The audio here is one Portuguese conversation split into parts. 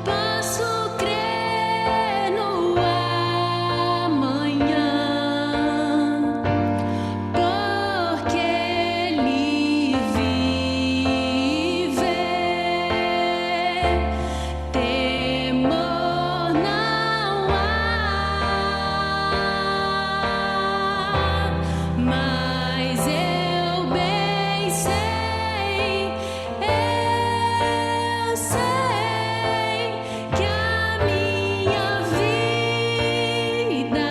Posso crer no amanhã, porque Ele vive. Temor não há, mas eu bem sei, eu sei que a minha vida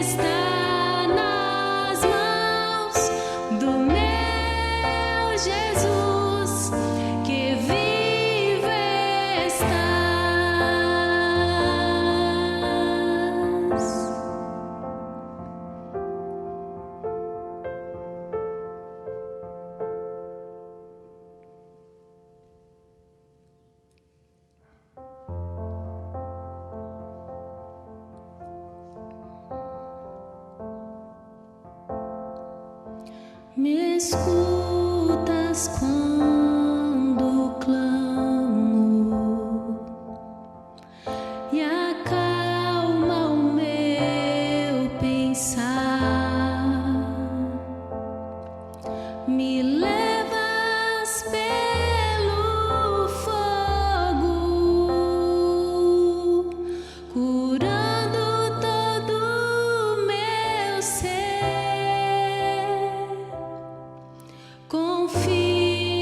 está nas mãos do meu Jesus, que vive estás. Me escutas quando clamo e acalma o meu pensar. Me levas pelo fogo, curando todo o meu ser. Confio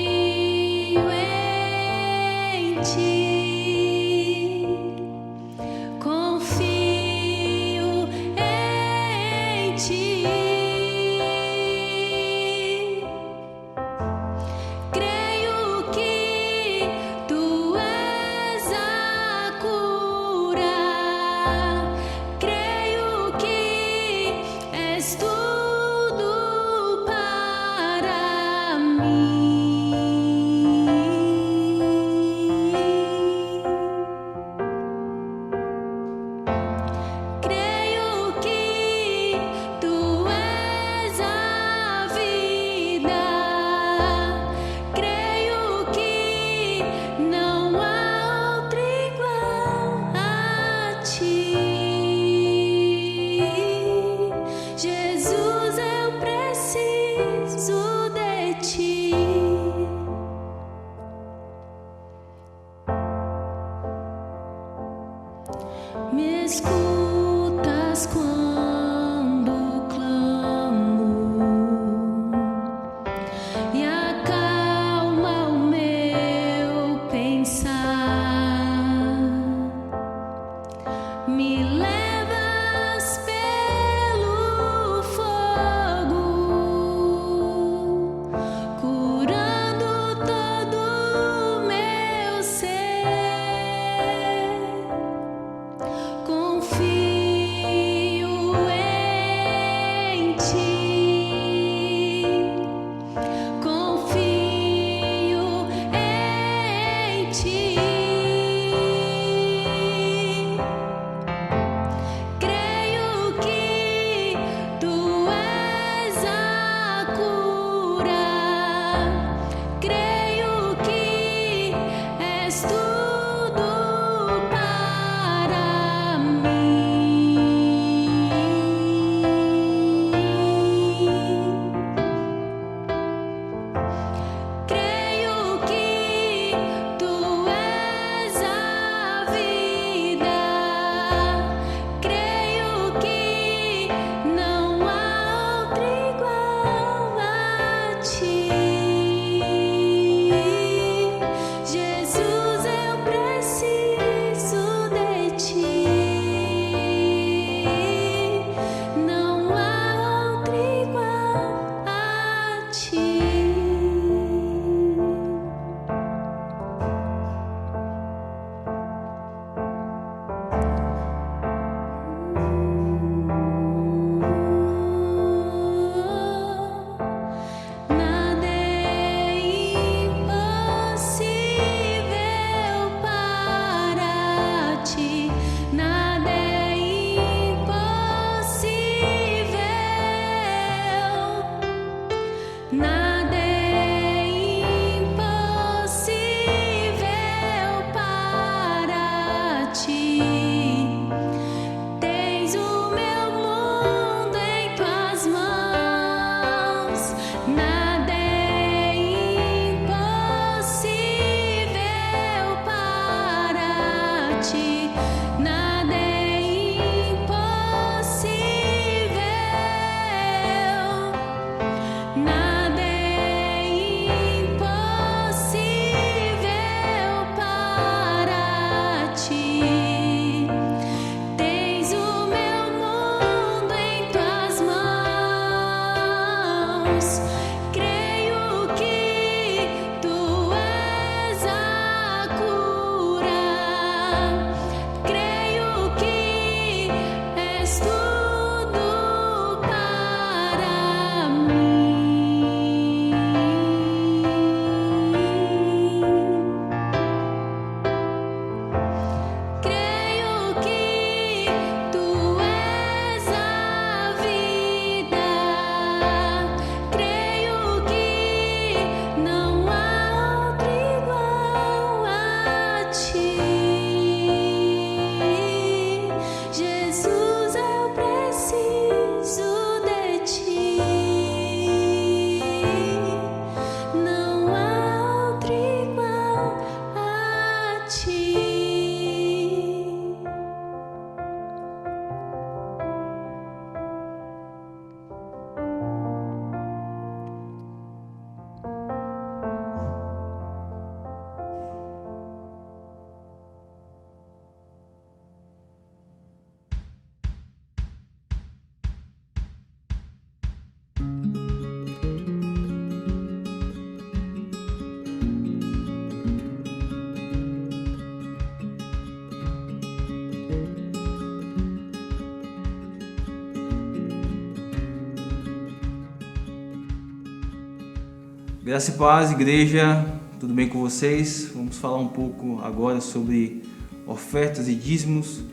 Graça e paz, igreja, tudo bem com vocês? Vamos falar um pouco agora sobre ofertas e dízimos,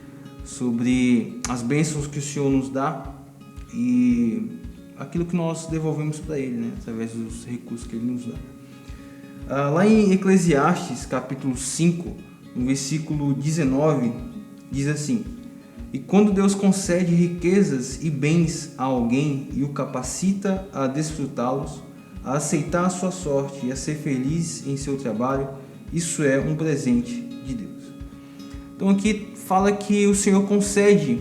sobre as bênçãos que o Senhor nos dá e aquilo que nós devolvemos para Ele, né? Através dos recursos que Ele nos dá. Lá em Eclesiastes, capítulo 5, no versículo 19, diz assim: "E quando Deus concede riquezas e bens a alguém e o capacita a desfrutá-los, a aceitar a sua sorte e a ser feliz em seu trabalho, isso é um presente de Deus." Então aqui fala que o Senhor concede,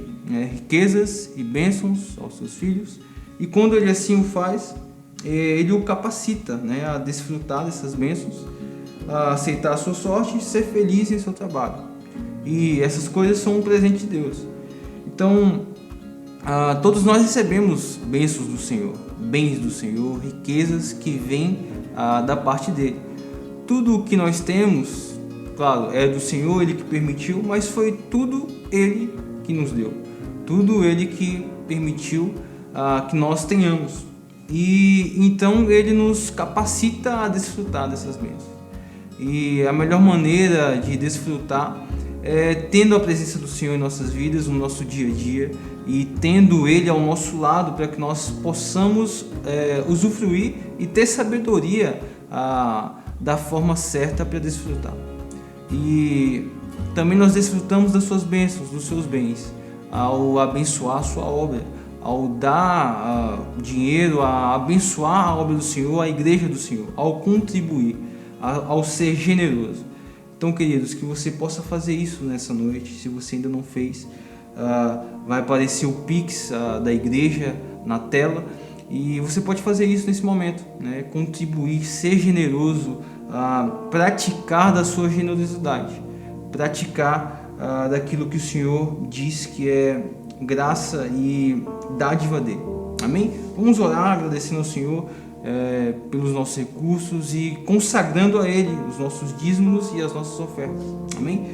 riquezas e bênçãos aos seus filhos, e quando Ele assim o faz, Ele o capacita, a desfrutar dessas bênçãos, a aceitar a sua sorte e ser feliz em seu trabalho. E essas coisas são um presente de Deus. Então, todos nós recebemos bênçãos do Senhor, bens do Senhor, riquezas que vêm da parte dele. Tudo o que nós temos, claro, é do Senhor, Ele que permitiu, mas foi tudo Ele que nos deu. Tudo Ele que permitiu que nós tenhamos. E então Ele nos capacita a desfrutar dessas bênçãos. E a melhor maneira de desfrutar é tendo a presença do Senhor em nossas vidas, no nosso dia a dia, e tendo Ele ao nosso lado para que nós possamos usufruir e ter sabedoria da forma certa para desfrutar. E também nós desfrutamos das suas bênçãos, dos seus bens, ao abençoar a sua obra, ao dar dinheiro, a abençoar a obra do Senhor, a igreja do Senhor, ao contribuir, ao ser generoso. Então, queridos, que você possa fazer isso nessa noite. Se você ainda não fez, vai aparecer o Pix da igreja na tela, e você pode fazer isso nesse momento, contribuir, ser generoso, praticar da sua generosidade, praticar daquilo que o Senhor diz que é graça e dádiva dele. Amém? Vamos orar agradecendo ao Senhor pelos nossos recursos e consagrando a Ele os nossos dízimos e as nossas ofertas. Amém?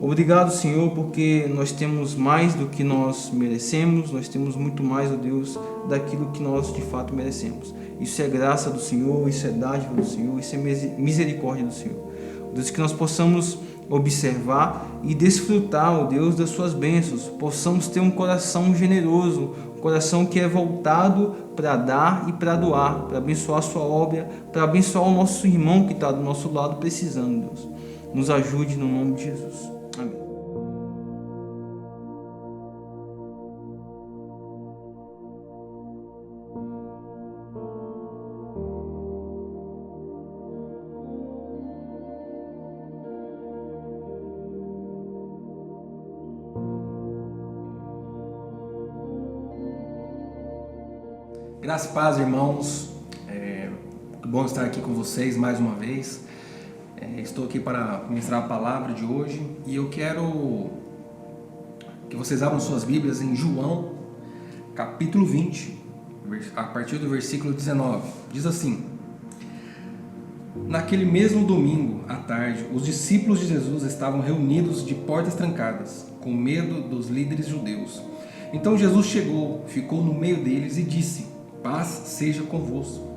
Obrigado, Senhor, porque nós temos mais do que nós merecemos, nós temos muito mais, ó Deus, daquilo que nós de fato merecemos. Isso é graça do Senhor, isso é dádiva do Senhor, isso é misericórdia do Senhor. Deus, que nós possamos observar e desfrutar, ó Deus, das suas bênçãos, possamos ter um coração generoso, um coração que é voltado para dar e para doar, para abençoar a sua obra, para abençoar o nosso irmão que está do nosso lado precisando, Deus. Nos ajude no nome de Jesus. Amém. Graça e paz, irmãos. Que bom estar aqui com vocês mais uma vez. Estou aqui para ministrar a palavra de hoje e eu quero que vocês abram suas Bíblias em João, capítulo 20, a partir do versículo 19. Diz assim: "Naquele mesmo domingo, à tarde, os discípulos de Jesus estavam reunidos de portas trancadas, com medo dos líderes judeus. Então Jesus chegou, ficou no meio deles e disse: 'Paz seja convosco.'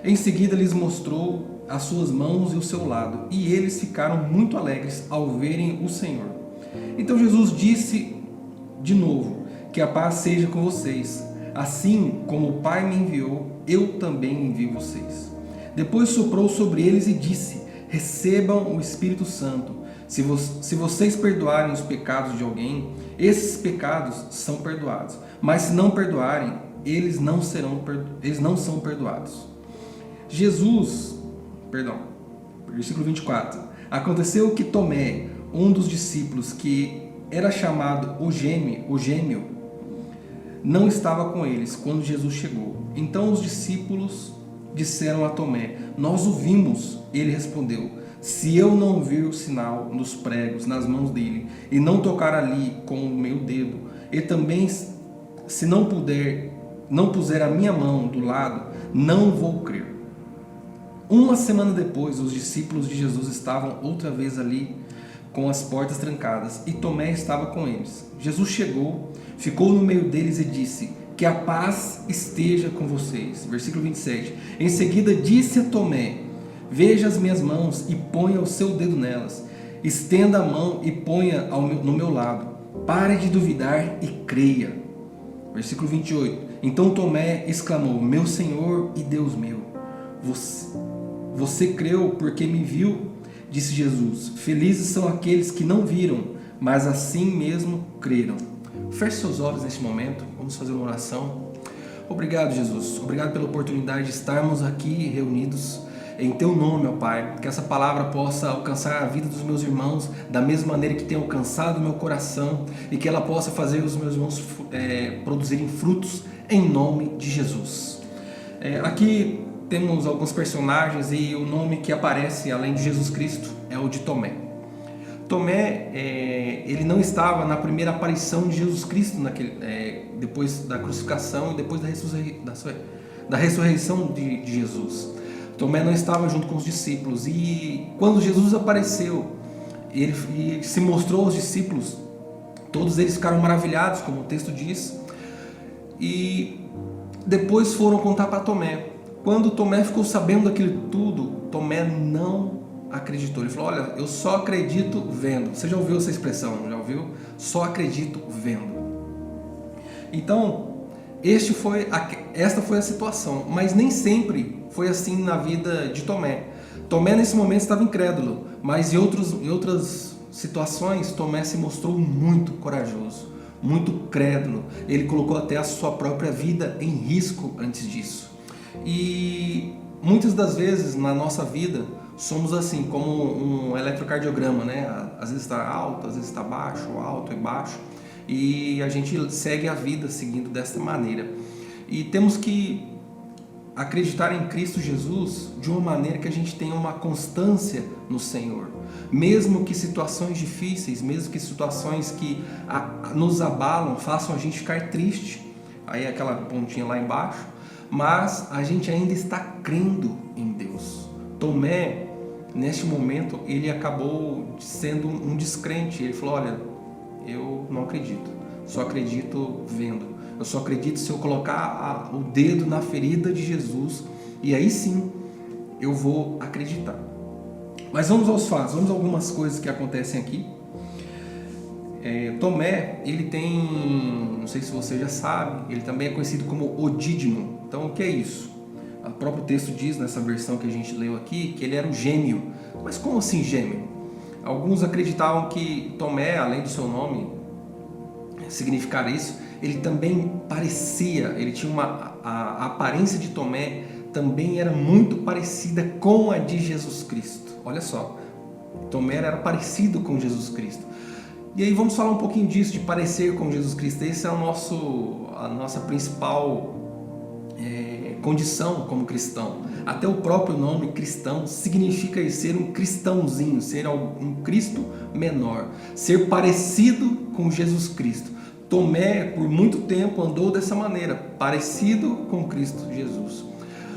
Em seguida lhes mostrou as suas mãos e o seu lado, e eles ficaram muito alegres ao verem o Senhor. Então Jesus disse de novo: 'Que a paz seja com vocês. Assim como o Pai me enviou, eu também envio vocês.' Depois soprou sobre eles e disse: 'Recebam o Espírito Santo. Se vocês perdoarem os pecados de alguém, esses pecados são perdoados. Mas se não perdoarem, eles não são perdoados.' Versículo 24. Aconteceu que Tomé, um dos discípulos que era chamado o gêmeo, não estava com eles quando Jesus chegou. Então os discípulos disseram a Tomé: 'Nós o vimos.' Ele respondeu: 'Se eu não vir o sinal nos pregos nas mãos dele e não tocar ali com o meu dedo, e também se não puser a minha mão do lado, não vou crer.' Uma semana depois, os discípulos de Jesus estavam outra vez ali com as portas trancadas e Tomé estava com eles. Jesus chegou, ficou no meio deles e disse: que a paz esteja com vocês. Versículo 27. Em seguida disse a Tomé: veja as minhas mãos e ponha o seu dedo nelas. Estenda a mão e ponha no meu lado. Pare de duvidar e creia. Versículo 28. Então Tomé exclamou: meu Senhor e Deus meu. Você creu porque me viu? Disse Jesus. Felizes são aqueles que não viram, mas assim mesmo creram. Feche seus olhos neste momento. Vamos fazer uma oração. Obrigado, Jesus. Obrigado pela oportunidade de estarmos aqui reunidos em Teu nome, ó Pai. Que essa palavra possa alcançar a vida dos meus irmãos da mesma maneira que tem alcançado o meu coração, e que ela possa fazer os meus irmãos produzirem frutos em nome de Jesus. Aqui temos alguns personagens, e o nome que aparece além de Jesus Cristo é o de Tomé. Tomé, ele não estava na primeira aparição de Jesus Cristo depois da crucificação e depois da ressurreição de Jesus. Tomé não estava junto com os discípulos, e quando Jesus apareceu, ele se mostrou aos discípulos, todos eles ficaram maravilhados, como o texto diz, e depois foram contar para Tomé. Quando Tomé ficou sabendo daquilo tudo, Tomé não acreditou. Ele falou: olha, eu só acredito vendo. Você já ouviu essa expressão? Já ouviu? Só acredito vendo. Então, esta foi a situação, mas nem sempre foi assim na vida de Tomé. Tomé nesse momento estava incrédulo, mas em outras situações Tomé se mostrou muito corajoso, muito crédulo. Ele colocou até a sua própria vida em risco antes disso. E muitas das vezes na nossa vida somos assim, como um eletrocardiograma, né? Às vezes está alto, às vezes está baixo, alto e baixo, e a gente segue a vida seguindo desta maneira. E temos que acreditar em Cristo Jesus de uma maneira que a gente tenha uma constância no Senhor, mesmo que situações difíceis, mesmo que situações que nos abalam, façam a gente ficar triste, aí aquela pontinha lá embaixo, mas a gente ainda está crendo em Deus. Tomé, neste momento, ele acabou sendo um descrente. Ele falou: olha, eu não acredito, só acredito vendo. Eu só acredito se eu colocar o dedo na ferida de Jesus, e aí sim eu vou acreditar. Mas vamos aos fatos, vamos a algumas coisas que acontecem aqui. Tomé, ele tem, não sei se você já sabe, ele também é conhecido como o Dídimo. Então, o que é isso? O próprio texto diz, nessa versão que a gente leu aqui, que ele era o gêmeo. Mas como assim gêmeo? Alguns acreditavam que Tomé, além do seu nome significar isso, ele também parecia, ele tinha a aparência de Tomé também era muito parecida com a de Jesus Cristo. Olha só, Tomé era parecido com Jesus Cristo. E aí vamos falar um pouquinho disso, de parecer com Jesus Cristo. Esse é a nossa principal condição como cristão. Até o próprio nome cristão significa ser um cristãozinho, ser um Cristo menor, ser parecido com Jesus Cristo. Tomé, por muito tempo, andou dessa maneira, parecido com Cristo Jesus.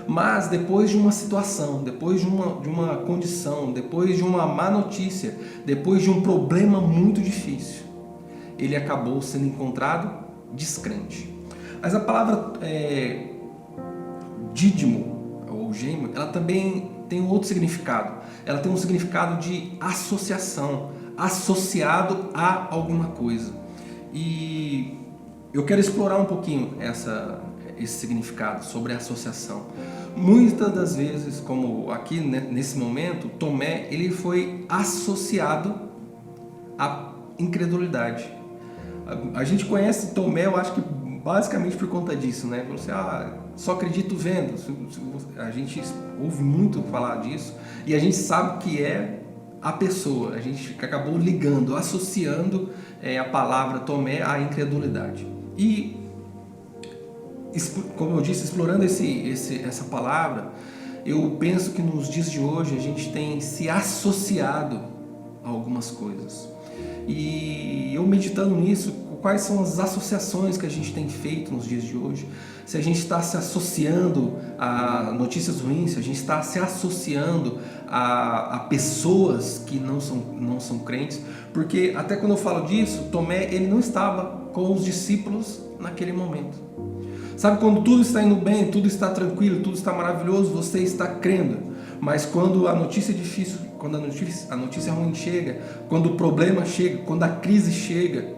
Mas depois de uma situação, depois de uma condição, depois de uma má notícia, depois de um problema muito difícil, ele acabou sendo encontrado descrente. Mas a palavra dídimo, ou gêmeo, ela também tem um outro significado. Ela tem um significado de associação, associado a alguma coisa. E eu quero explorar um pouquinho esse significado sobre a associação. Muitas das vezes, como aqui nesse momento, Tomé, ele foi associado à incredulidade. A gente conhece Tomé, eu acho que basicamente por conta disso, né? Você só acredito vendo. A gente ouve muito falar disso e a gente sabe que é a pessoa. A gente acabou ligando, associando a palavra Tomé à incredulidade. E, como eu disse, explorando essa palavra, eu penso que nos dias de hoje a gente tem se associado a algumas coisas. E eu meditando nisso, quais são as associações que a gente tem feito nos dias de hoje? Se a gente está se associando a notícias ruins, se a gente está se associando a pessoas que não são crentes, porque até quando eu falo disso, Tomé, ele não estava com os discípulos naquele momento. Sabe, quando tudo está indo bem, tudo está tranquilo, tudo está maravilhoso, você está crendo. Mas quando a notícia é difícil, quando a notícia ruim chega, quando o problema chega, quando a crise chega,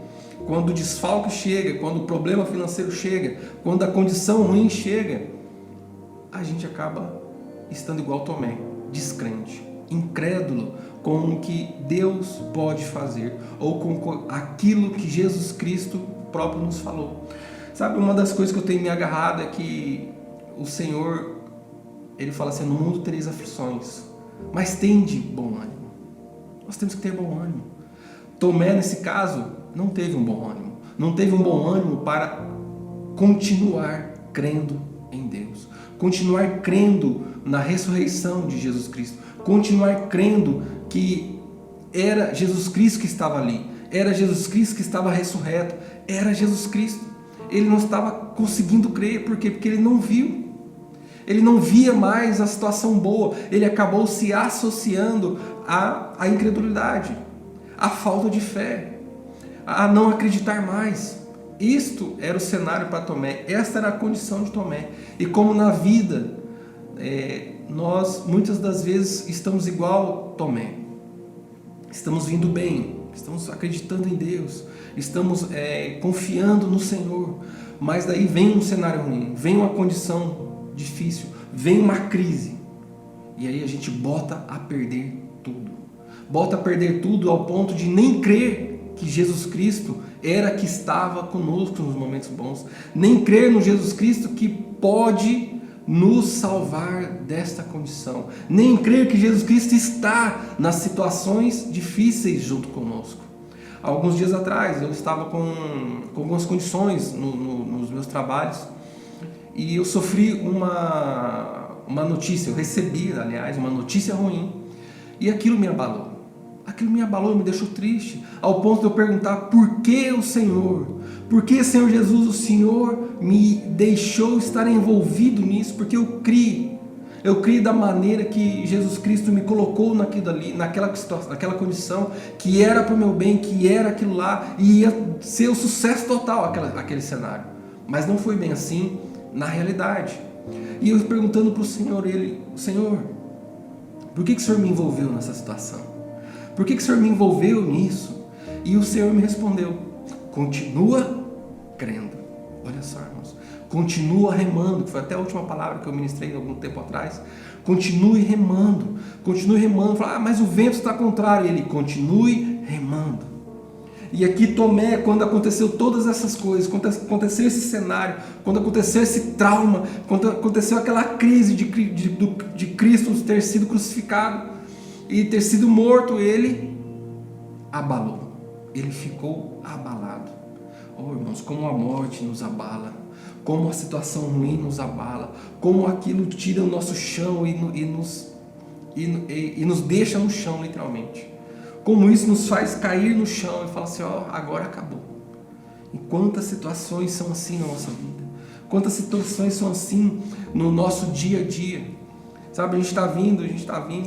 quando o desfalque chega, quando o problema financeiro chega, quando a condição ruim chega, a gente acaba estando igual Tomé, descrente, incrédulo com o que Deus pode fazer ou com aquilo que Jesus Cristo próprio nos falou. Sabe, uma das coisas que eu tenho me agarrado é que o Senhor, Ele fala assim: no mundo tereis aflições, mas tende bom ânimo. Nós temos que ter bom ânimo. Tomé, nesse caso, não teve um bom ânimo. Não teve um bom ânimo para continuar crendo em Deus. Continuar crendo na ressurreição de Jesus Cristo. Continuar crendo que era Jesus Cristo que estava ali. Era Jesus Cristo que estava ressurreto. Era Jesus Cristo. Ele não estava conseguindo crer. Por quê? Porque ele não viu. Ele não via mais a situação boa. Ele acabou se associando à incredulidade, à falta de fé, a não acreditar mais. Isto era o cenário para Tomé. Esta era a condição de Tomé. E como na vida, nós muitas das vezes estamos igual Tomé. Estamos vindo bem, estamos acreditando em Deus, estamos confiando no Senhor. Mas daí vem um cenário ruim, vem uma condição difícil, vem uma crise. E aí a gente bota a perder tudo. Bota a perder tudo ao ponto de nem crer que Jesus Cristo era que estava conosco nos momentos bons. Nem crer no Jesus Cristo que pode nos salvar desta condição. Nem crer que Jesus Cristo está nas situações difíceis junto conosco. Alguns dias atrás eu estava com algumas condições nos meus trabalhos e eu sofri uma notícia, eu recebi, aliás, uma notícia ruim e aquilo me abalou. Aquilo me abalou, me deixou triste, ao ponto de eu perguntar: por que o Senhor? Por que, Senhor Jesus, o Senhor me deixou estar envolvido nisso? Porque eu criei da maneira que Jesus Cristo me colocou naquela situação, naquela condição, que era para o meu bem, que era aquilo lá, e ia ser o sucesso total aquele cenário. Mas não foi bem assim na realidade. E eu perguntando para o Senhor, Senhor, por que o Senhor me envolveu nessa situação? Por que o Senhor me envolveu nisso? E o Senhor me respondeu: continua crendo. Olha só, irmãos. Continua remando, que foi até a última palavra que eu ministrei algum tempo atrás. Continue remando. Continue remando. Fala: mas o vento está contrário. Ele: continue remando. E aqui Tomé, quando aconteceu todas essas coisas, quando aconteceu esse cenário, quando aconteceu esse trauma, quando aconteceu aquela crise de Cristo ter sido crucificado e ter sido morto, ele abalou. Ele ficou abalado. Oh, irmãos, como a morte nos abala, como a situação ruim nos abala, como aquilo tira o nosso chão e nos deixa no chão, literalmente. Como isso nos faz cair no chão e falar assim: ó, agora acabou. E quantas situações são assim na nossa vida? Quantas situações são assim no nosso dia a dia? Sabe, a gente está vindo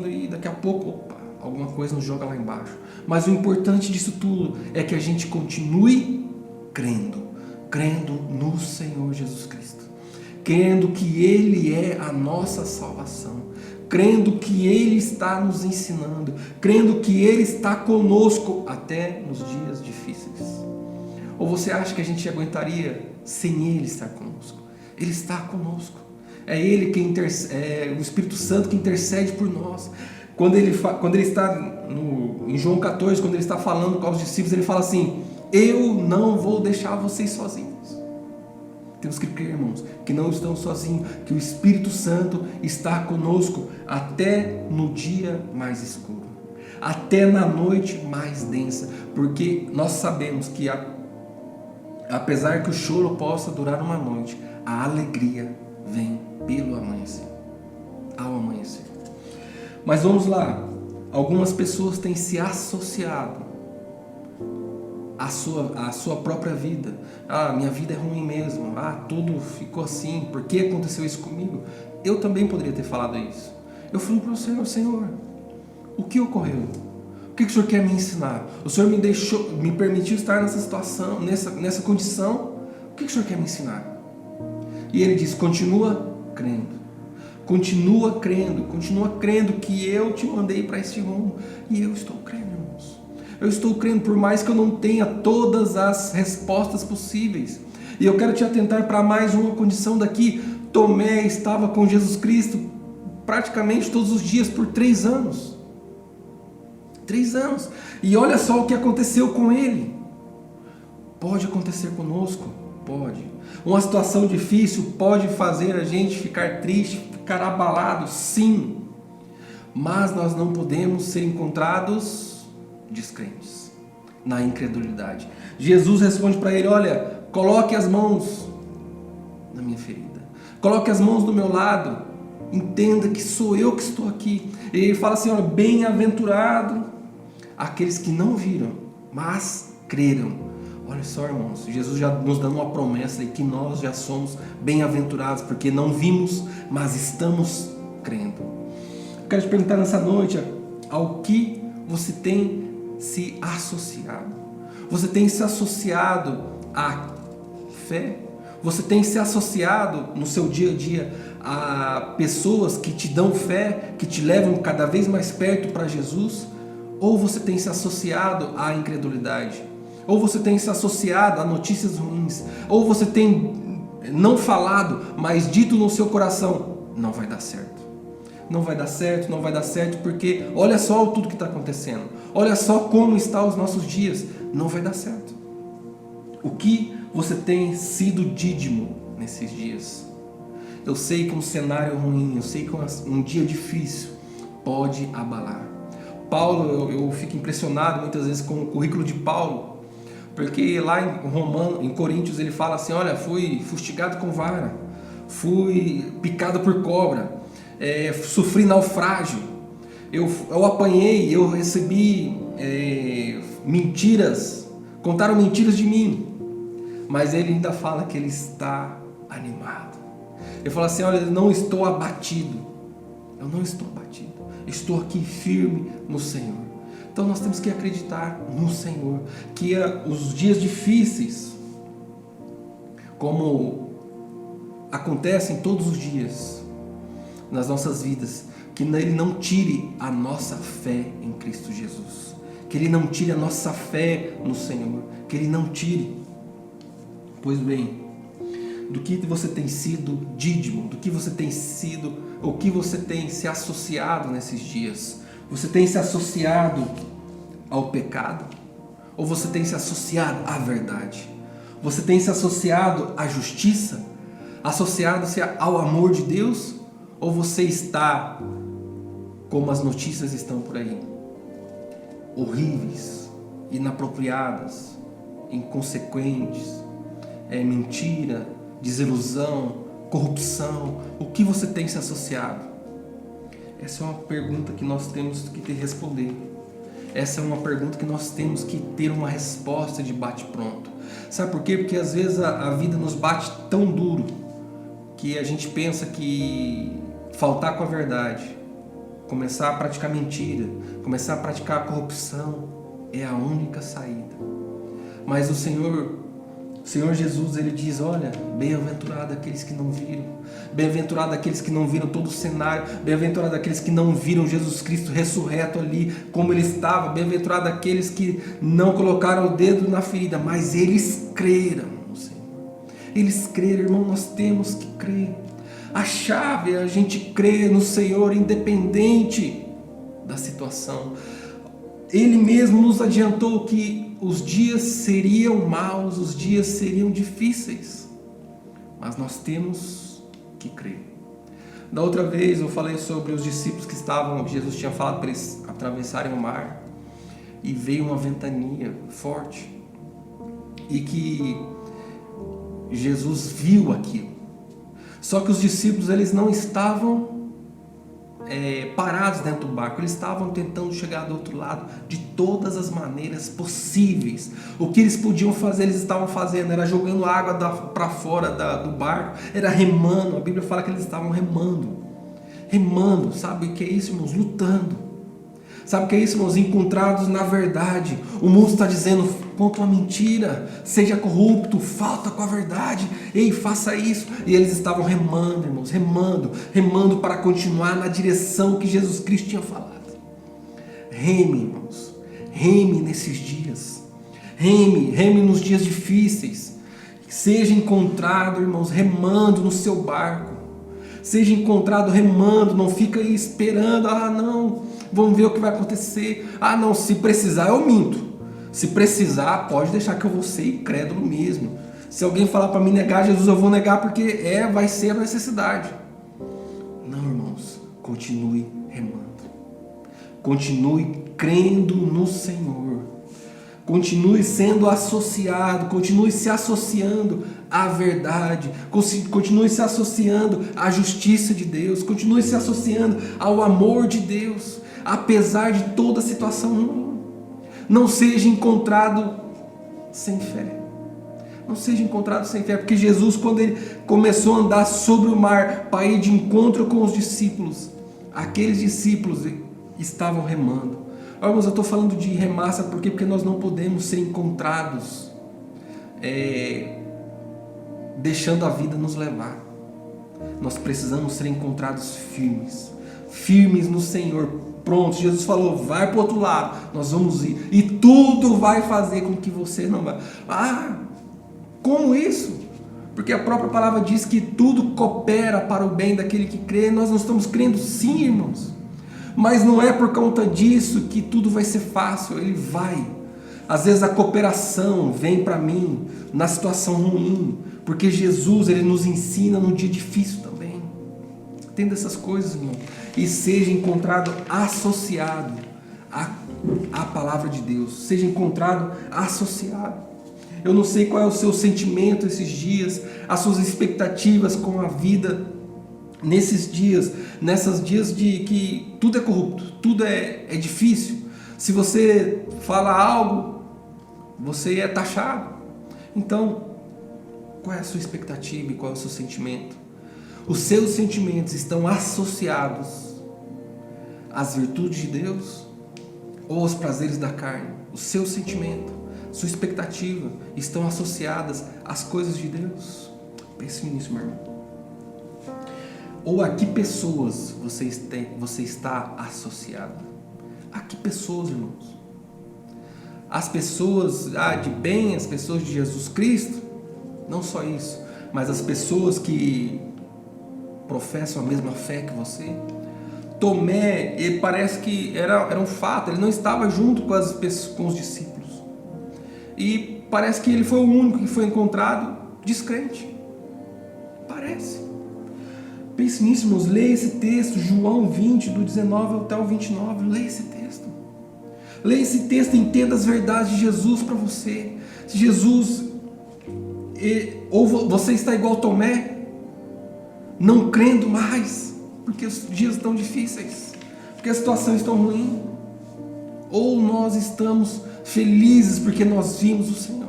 e daqui a pouco, opa, alguma coisa nos joga lá embaixo. Mas o importante disso tudo é que a gente continue crendo no Senhor Jesus Cristo, crendo que Ele é a nossa salvação, crendo que Ele está nos ensinando, crendo que Ele está conosco até nos dias difíceis. Ou você acha que a gente aguentaria sem Ele estar conosco? Ele está conosco. É Ele que o Espírito Santo que intercede por nós. Quando ele está em João 14, quando ele está falando com os discípulos, ele fala assim: eu não vou deixar vocês sozinhos. Temos que crer, irmãos, que não estamos sozinhos, que o Espírito Santo está conosco até no dia mais escuro, até na noite mais densa, porque nós sabemos que apesar que o choro possa durar uma noite, a alegria vem pelo amanhecer, ao amanhecer. Mas vamos lá, algumas pessoas têm se associado à sua própria vida. Ah, minha vida é ruim mesmo, tudo ficou assim, por que aconteceu isso comigo? Eu também poderia ter falado isso. Eu falei para o Senhor: Senhor, o que ocorreu? O que o Senhor quer me ensinar? O Senhor me permitiu estar nessa situação, nessa condição, o que o Senhor quer me ensinar? E ele diz: continua crendo. Continua crendo que eu te mandei para este rumo. E eu estou crendo, irmãos. Eu estou crendo, por mais que eu não tenha todas as respostas possíveis. E eu quero te atentar para mais uma condição daqui. Tomé estava com Jesus Cristo praticamente todos os dias por 3 anos. 3 anos. E olha só o que aconteceu com ele. Pode acontecer conosco? Pode. Uma situação difícil pode fazer a gente ficar triste, ficar abalado, sim. Mas nós não podemos ser encontrados descrentes, na incredulidade. Jesus responde para ele: olha, coloque as mãos na minha ferida, coloque as mãos do meu lado, entenda que sou eu que estou aqui. E ele fala assim: olha, bem-aventurado aqueles que não viram, mas creram. Olha só, irmãos, Jesus já nos dando uma promessa de que nós já somos bem-aventurados, porque não vimos, mas estamos crendo. Eu quero te perguntar nessa noite, ao que você tem se associado? Você tem se associado à fé? Você tem se associado no seu dia a dia a pessoas que te dão fé, que te levam cada vez mais perto para Jesus? Ou você tem se associado à incredulidade? Ou você tem se associado a notícias ruins? Ou você tem não falado, mas dito no seu coração: não vai dar certo. Não vai dar certo, não vai dar certo, porque olha só tudo que está acontecendo. Olha só como estão os nossos dias. Não vai dar certo. O que você tem sido dídimo nesses dias? Eu sei que um cenário ruim, eu sei que um dia difícil pode abalar. Paulo, eu fico impressionado muitas vezes com o currículo de Paulo, porque lá em Coríntios ele fala assim: olha, fui fustigado com vara, fui picado por cobra, sofri naufrágio, eu apanhei, eu recebi mentiras, contaram mentiras de mim. Mas ele ainda fala que ele está animado. Ele fala assim: olha, eu não estou abatido, eu não estou abatido, estou aqui firme no Senhor. Então nós temos que acreditar no Senhor, que os dias difíceis, como acontecem todos os dias nas nossas vidas, que Ele não tire a nossa fé em Cristo Jesus, que Ele não tire a nossa fé no Senhor, que Ele não tire. Pois bem, do que você tem sido dídimo, do que você tem sido, o que você tem se associado nesses dias? Você tem se associado ao pecado? Ou você tem se associado à verdade? Você tem se associado à justiça? Associado-se ao amor de Deus? Ou você está como as notícias estão por aí? Horríveis, inapropriadas, inconsequentes, mentira, desilusão, corrupção. O que você tem se associado? Essa é uma pergunta que nós temos que responder. Essa é uma pergunta que nós temos que ter uma resposta de bate-pronto. Sabe por quê? Porque às vezes a vida nos bate tão duro que a gente pensa que faltar com a verdade, começar a praticar mentira, começar a praticar a corrupção é a única saída. Mas o Senhor Jesus, Ele diz: olha, bem-aventurado aqueles que não viram, bem-aventurado aqueles que não viram todo o cenário, bem-aventurado aqueles que não viram Jesus Cristo ressurreto ali como Ele estava, bem-aventurado aqueles que não colocaram o dedo na ferida, mas eles creram no Senhor. Eles creram, irmão, nós temos que crer. A chave é a gente crer no Senhor independente da situação. Ele mesmo nos adiantou que os dias seriam maus, os dias seriam difíceis, mas nós temos que crer. Da outra vez eu falei sobre os discípulos que Jesus tinha falado para eles atravessarem o mar, e veio uma ventania forte, e que Jesus viu aquilo. Só que os discípulos, eles não estavam parados dentro do barco, eles estavam tentando chegar do outro lado de todas as maneiras possíveis. O que eles podiam fazer, eles estavam fazendo, era jogando água para fora do barco, era remando. A Bíblia fala que eles estavam remando, sabe o que é isso, irmãos? Lutando. Sabe o que é isso, irmãos? Encontrados na verdade. O mundo está dizendo, conta uma mentira, seja corrupto, falta com a verdade, ei, faça isso. E eles estavam remando, irmãos, remando para continuar na direção que Jesus Cristo tinha falado. Reme, irmãos, reme nesses dias, reme nos dias difíceis. Seja encontrado, irmãos, remando no seu barco. Seja encontrado remando, não fica aí esperando, não, vamos ver o que vai acontecer. Não, se precisar eu minto. Se precisar, pode deixar que eu vou ser incrédulo mesmo. Se alguém falar para mim negar Jesus, eu vou negar porque vai ser a necessidade. Não, irmãos, continue remando. Continue crendo no Senhor. Continue sendo associado, continue se associando à verdade, continue se associando à justiça de Deus, continue se associando ao amor de Deus, apesar de toda a situação ruim. Não seja encontrado sem fé. Não seja encontrado sem fé, porque Jesus, quando ele começou a andar sobre o mar para ir de encontro com os discípulos, aqueles discípulos estavam remando. Irmãos, eu estou falando de remar, sabe por quê? Porque nós não podemos ser encontrados deixando a vida nos levar. Nós precisamos ser encontrados firmes no Senhor, prontos. Jesus falou, vai para o outro lado, nós vamos ir, e tudo vai fazer com que você não vá. Como isso? Porque a própria palavra diz que tudo coopera para o bem daquele que crê. Nós não estamos crendo, sim, irmãos. Mas não é por conta disso que tudo vai ser fácil, ele vai. Às vezes a cooperação vem para mim na situação ruim, porque Jesus, ele nos ensina no dia difícil também. Entenda essas coisas, irmão. E seja encontrado associado à palavra de Deus. Seja encontrado associado. Eu não sei qual é o seu sentimento esses dias, as suas expectativas com a vida nesses dias de que tudo é corrupto, tudo é difícil. Se você fala algo, você é taxado. Então, qual é a sua expectativa e qual é o seu sentimento? Os seus sentimentos estão associados às virtudes de Deus ou aos prazeres da carne? O seu sentimento, sua expectativa estão associadas às coisas de Deus? Pense nisso, meu irmão. Ou a que pessoas você está associado? A que pessoas, irmãos? As pessoas de bem, as pessoas de Jesus Cristo? Não só isso, mas as pessoas que professam a mesma fé que você? Tomé, ele parece que era um fato, ele não estava junto com os discípulos. E parece que ele foi o único que foi encontrado descrente. Parece. Pense nisso, irmãos, leia esse texto, João 20, do 19 até o 29, leia esse texto. Leia esse texto e entenda as verdades de Jesus para você. Se Jesus, ou você está igual Tomé, não crendo mais, porque os dias estão difíceis, porque a situação está ruim, ou nós estamos felizes porque nós vimos o Senhor.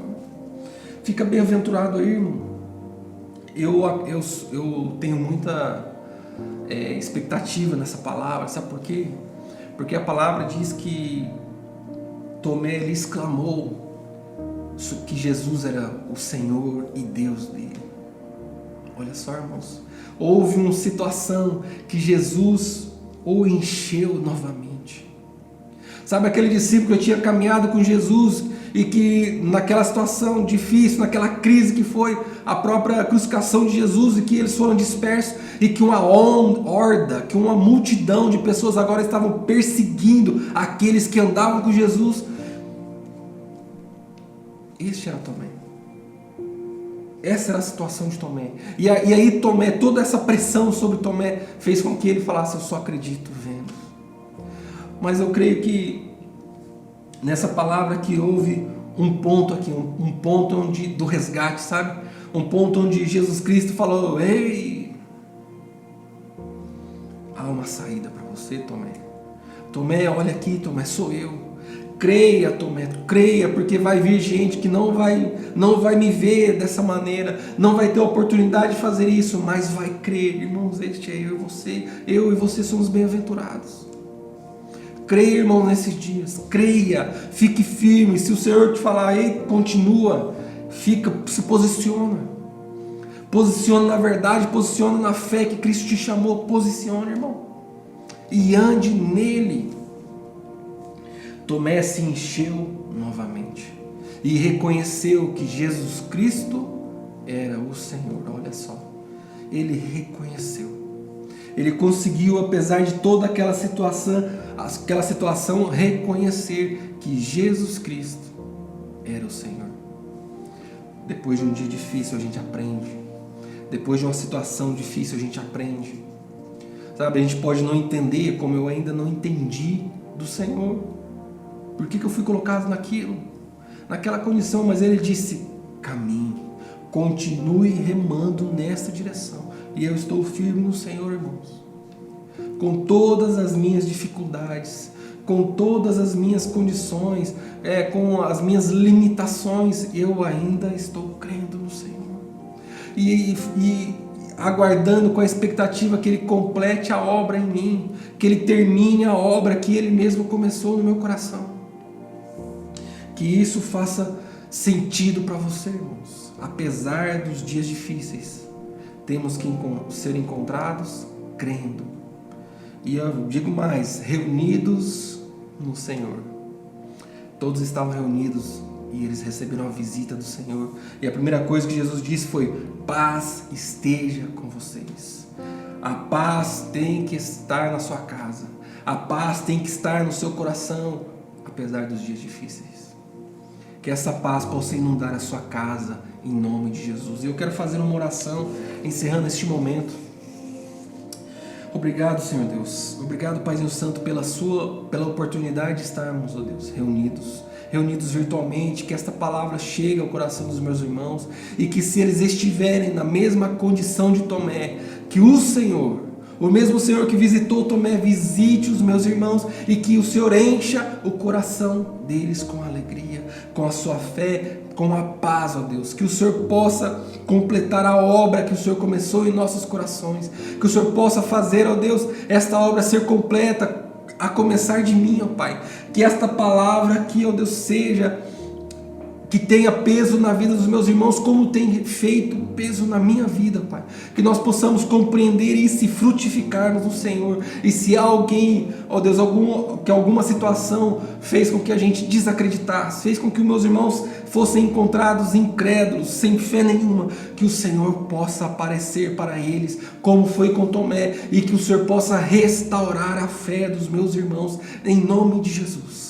Fica bem-aventurado aí, irmão. Eu tenho muita expectativa nessa palavra, sabe por quê? Porque a palavra diz que Tomé, ele exclamou que Jesus era o Senhor e Deus dele. Olha só, irmãos, houve uma situação que Jesus o encheu novamente. Sabe aquele discípulo que tinha caminhado com Jesus e que naquela situação difícil, naquela crise que foi a própria crucificação de Jesus, e que eles foram dispersos e que uma horda, que uma multidão de pessoas agora estavam perseguindo aqueles que andavam com Jesus. Este era Tomé. Essa era a situação de Tomé. E aí Tomé, toda essa pressão sobre Tomé fez com que ele falasse: eu só acredito vendo. Mas eu creio que nessa palavra que houve um ponto aqui, um ponto do resgate, sabe? Um ponto onde Jesus Cristo falou: ei, há uma saída para você, Tomé. Tomé, olha aqui, Tomé, sou eu. Creia, Tomé, creia, porque vai vir gente que não vai me ver dessa maneira, não vai ter oportunidade de fazer isso, mas vai crer. Irmãos, este é eu e você somos bem-aventurados. Creia, irmão, nesses dias. Creia, fique firme. Se o Senhor te falar, ei, continua, se posiciona. Posiciona na verdade, posiciona na fé que Cristo te chamou. Posiciona, irmão. E ande nele. Tomé se encheu novamente e reconheceu que Jesus Cristo era o Senhor. Olha só, ele reconheceu. Ele conseguiu, apesar de toda aquela situação, reconhecer que Jesus Cristo era o Senhor. Depois de um dia difícil a gente aprende. Depois de uma situação difícil a gente aprende. Sabe, a gente pode não entender, como eu ainda não entendi do Senhor. Por que eu fui colocado naquela condição? Mas Ele disse, caminhe, continue remando nessa direção. E eu estou firme no Senhor, irmãos. Com todas as minhas dificuldades, com todas as minhas condições, com as minhas limitações, eu ainda estou crendo no Senhor. E aguardando com a expectativa que Ele complete a obra em mim, que Ele termine a obra que Ele mesmo começou no meu coração. Que isso faça sentido para você, irmãos. Apesar dos dias difíceis, temos que ser encontrados crendo. E eu digo mais, reunidos no Senhor. Todos estavam reunidos e eles receberam a visita do Senhor. E a primeira coisa que Jesus disse foi, paz esteja com vocês. A paz tem que estar na sua casa. A paz tem que estar no seu coração, apesar dos dias difíceis. Que essa paz possa inundar a sua casa, em nome de Jesus. E eu quero fazer uma oração, encerrando este momento. Obrigado, Senhor Deus. Obrigado, Paizinho Santo, pela oportunidade de estarmos, ó Deus, reunidos virtualmente, que esta palavra chegue ao coração dos meus irmãos e que, se eles estiverem na mesma condição de Tomé, que o Senhor, o mesmo Senhor que visitou Tomé, visite os meus irmãos e que o Senhor encha o coração deles com alegria, com a sua fé, com a paz, ó Deus. Que o Senhor possa completar a obra que o Senhor começou em nossos corações. Que o Senhor possa fazer, ó Deus, esta obra ser completa, a começar de mim, ó Pai. Que esta palavra aqui, ó Deus, que tenha peso na vida dos meus irmãos, como tem feito peso na minha vida, Pai. Que nós possamos compreender isso e frutificarmos no Senhor. E se alguém, ó Deus, alguma situação fez com que a gente desacreditasse, fez com que os meus irmãos fossem encontrados incrédulos, sem fé nenhuma, que o Senhor possa aparecer para eles, como foi com Tomé, e que o Senhor possa restaurar a fé dos meus irmãos, em nome de Jesus.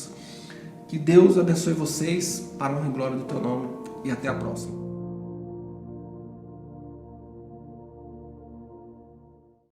Que Deus abençoe vocês, para a honra e glória do teu nome, e até a próxima.